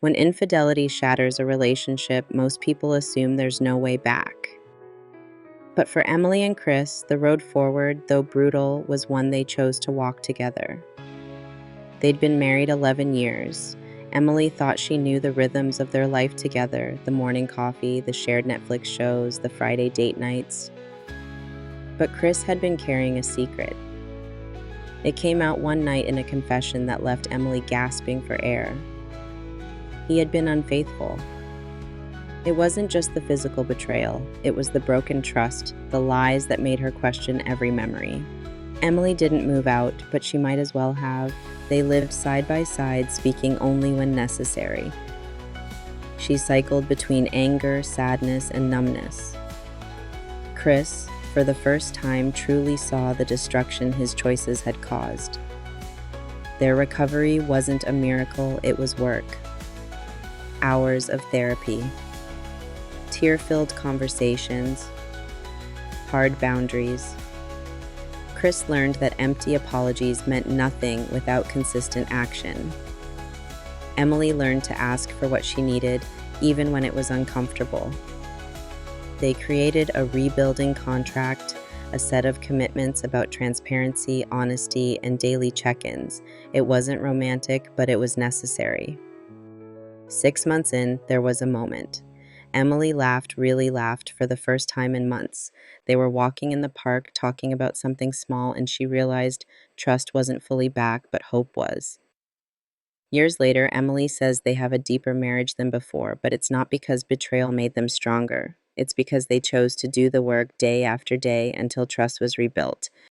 When infidelity shatters a relationship, most people assume there's no way back. But for Emily and Chris, the road forward, though brutal, was one they chose to walk together. They'd been married 11 years. Emily thought she knew the rhythms of their life together, the morning coffee, the shared Netflix shows, the Friday date nights. But Chris had been carrying a secret. It came out one night in a confession that left Emily gasping for air. He had been unfaithful. It wasn't just the physical betrayal, it was the broken trust, the lies that made her question every memory. Emily didn't move out, but she might as well have. They lived side by side, speaking only when necessary. She cycled between anger, sadness, and numbness. Chris, for the first time, truly saw the destruction his choices had caused. Their recovery wasn't a miracle, it was work. Hours of therapy, tear-filled conversations, hard boundaries. Chris learned that empty apologies meant nothing without consistent action. Emily learned to ask for what she needed, even when it was uncomfortable. They created a rebuilding contract, a set of commitments about transparency, honesty, and daily check-ins. It wasn't romantic, but it was necessary. 6 months in, there was a moment. Emily really laughed for the first time in months. They were walking in the park, talking about something small, and she realized trust wasn't fully back, but hope was. Years later, Emily says they have a deeper marriage than before, but it's not because betrayal made them stronger. It's because they chose to do the work day after day until trust was rebuilt.